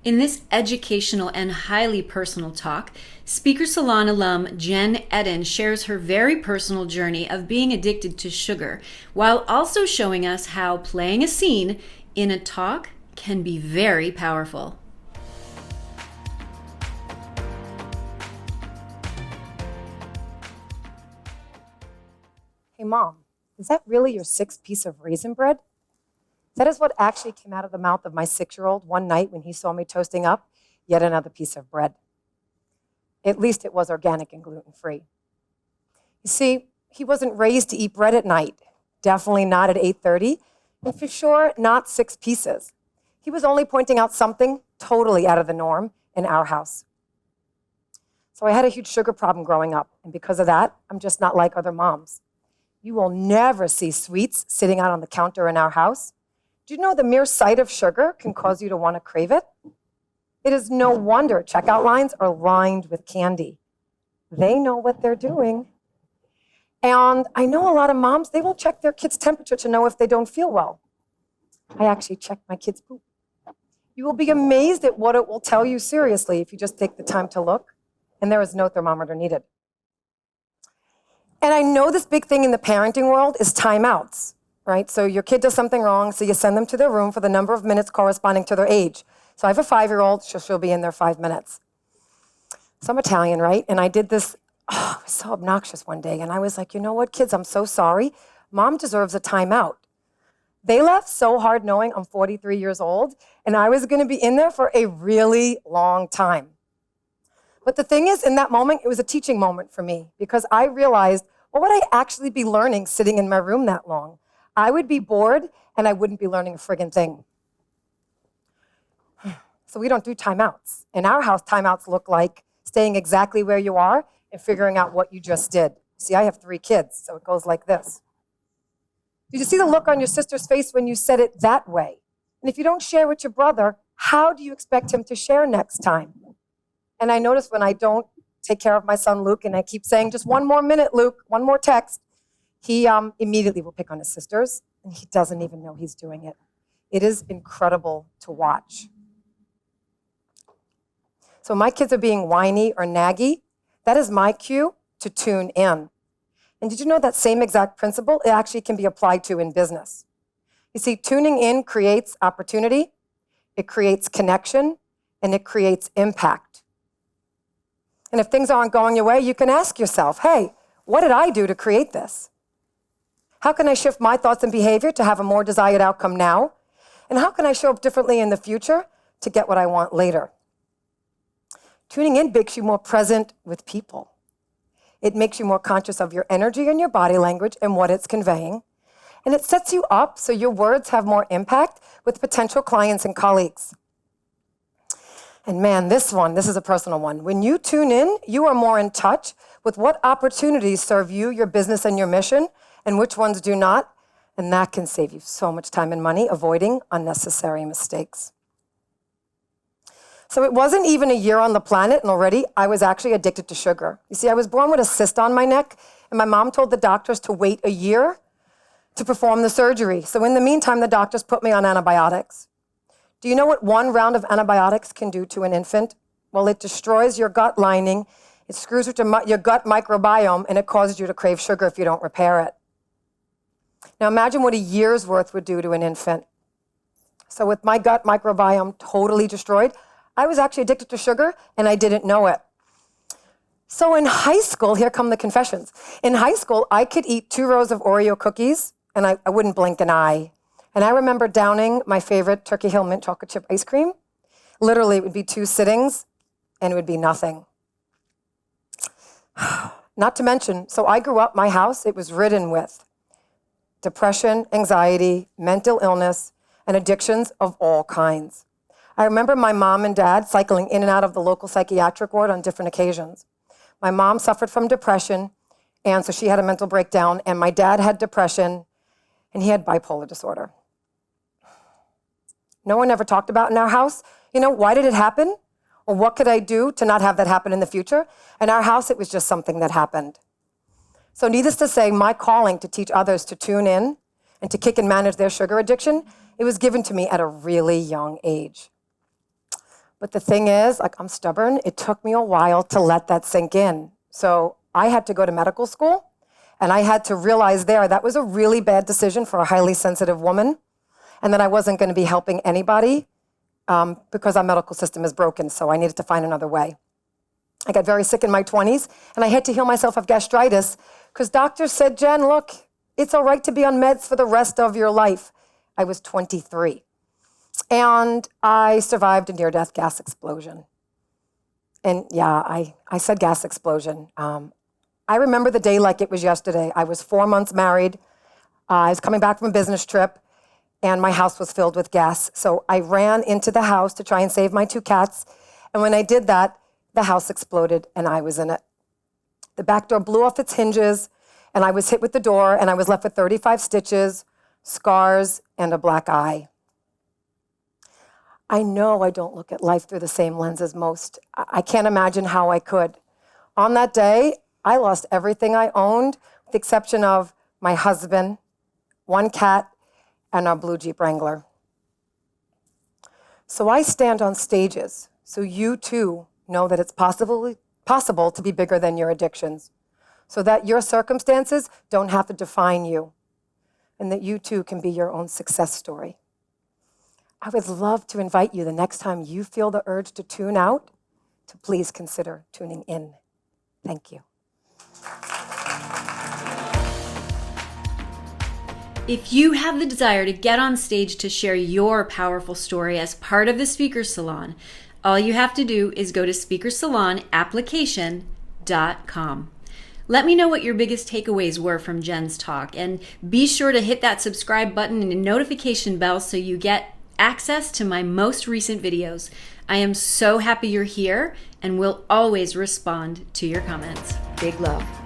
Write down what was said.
In this educational and highly personal talk, speaker Salon Alum Jenn Edden shares her very personal journey of being addicted to sugar, while also showing us how playing a scene in a talk can be very powerful. Hey Mom, is that really your sixth piece of raisin bread? That is what actually came out of the mouth of my 6-year-old one night when he saw me toasting up yet another piece of bread. At least it was organic and gluten-free. You see, he wasn't raised to eat bread at night, definitely not at 8:30, and for sure not 6 pieces. He was only pointing out something totally out of the norm in our house. So I had a huge sugar problem growing up, and because of that, I'm just not like other moms. You will never see sweets sitting out on the counter in our house. Do you know the mere sight of sugar can cause you to want to crave it? It is no wonder checkout lines are lined with candy. They know what they're doing. And I know a lot of moms, they will check their kids' temperature to know if they don't feel well. I actually checked my kids' poop. You will be amazed at what it will tell you seriously if you just take the time to look, and there is no thermometer needed. And I know this big thing in the parenting world is timeouts. Right? So your kid does something wrong, so you send them to their room for the number of minutes corresponding to their age. So I have a 5-year-old, she'll be in there 5 minutes. So I'm Italian, right? And I did this, it was so obnoxious one day. And I was like, you know what, kids, I'm so sorry. Mom deserves a timeout. They laughed so hard knowing I'm 43 years old, and I was gonna be in there for a really long time. But the thing is, in that moment, it was a teaching moment for me because I realized, what would I actually be learning sitting in my room that long? I would be bored and I wouldn't be learning a friggin' thing. So we don't do timeouts. In our house, timeouts look like staying exactly where you are and figuring out what you just did. See, I have 3 kids, so it goes like this. Did you see the look on your sister's face when you said it that way? And if you don't share with your brother, how do you expect him to share next time? And I notice when I don't take care of my son, Luke, and I keep saying, just 1 more minute, Luke, 1 more text, he immediately will pick on his sisters, and he doesn't even know he's doing it. It is incredible to watch. So my kids are being whiny or naggy. That is my cue to tune in. And did you know that same exact principle, it actually can be applied to in business? You see, tuning in creates opportunity, it creates connection, and it creates impact. And if things aren't going your way, you can ask yourself, hey, what did I do to create this? How can I shift my thoughts and behavior to have a more desired outcome now? And how can I show up differently in the future to get what I want later? Tuning in makes you more present with people. It makes you more conscious of your energy and your body language and what it's conveying. And it sets you up so your words have more impact with potential clients and colleagues. And man, this is a personal one. When you tune in, you are more in touch with what opportunities serve you, your business, and your mission, and which ones do not, and that can save you so much time and money avoiding unnecessary mistakes. So it wasn't even a year on the planet, and already I was actually addicted to sugar. You see, I was born with a cyst on my neck, and my mom told the doctors to wait a year to perform the surgery. So in the meantime, the doctors put me on antibiotics. Do you know what 1 round of antibiotics can do to an infant? Well, it destroys your gut lining, it screws with your gut microbiome, and it causes you to crave sugar if you don't repair it. Now imagine what a year's worth would do to an infant. So with my gut microbiome totally destroyed, I was actually addicted to sugar and I didn't know it. So in high school, here come the confessions. In high school, I could eat 2 rows of Oreo cookies and I wouldn't blink an eye. And I remember downing my favorite Turkey Hill mint chocolate chip ice cream. Literally, it would be 2 sittings and it would be nothing. Not to mention, so I grew up, my house, it was ridden with depression, anxiety, mental illness, and addictions of all kinds. I remember my mom and dad cycling in and out of the local psychiatric ward on different occasions. My mom suffered from depression, and so she had a mental breakdown, and my dad had depression, and he had bipolar disorder. No one ever talked about in our house, why did it happen? Or what could I do to not have that happen in the future? In our house, it was just something that happened. So needless to say, my calling to teach others to tune in and to kick and manage their sugar addiction, it was given to me at a really young age. But the thing is, like, I'm stubborn. It took me a while to let that sink in. So I had to go to medical school, and I had to realize there that was a really bad decision for a highly sensitive woman, and that I wasn't going to be helping anybody because our medical system is broken, so I needed to find another way. I got very sick in my 20s, and I had to heal myself of gastritis because doctors said, Jen, look, it's all right to be on meds for the rest of your life. I was 23. And I survived a near-death gas explosion. And yeah, I said gas explosion. I remember the day like it was yesterday. I was 4 months married. I was coming back from a business trip, and my house was filled with gas. So I ran into the house to try and save my 2 cats. And when I did that, the house exploded, and I was in it. The back door blew off its hinges, and I was hit with the door, and I was left with 35 stitches, scars, and a black eye. I know I don't look at life through the same lens as most. I can't imagine how I could. On that day, I lost everything I owned, with the exception of my husband, 1 cat, and our blue Jeep Wrangler. So I stand on stages so you too know that it's possible to be bigger than your addictions, so that your circumstances don't have to define you, and that you too can be your own success story. I would love to invite you the next time you feel the urge to tune out, to please consider tuning in. Thank you. If you have the desire to get on stage to share your powerful story as part of the Speaker Salon, all you have to do is go to speakersalonapplication.com. Let me know what your biggest takeaways were from Jen's talk, and be sure to hit that subscribe button and notification bell so you get access to my most recent videos. I am so happy you're here and will always respond to your comments. Big love.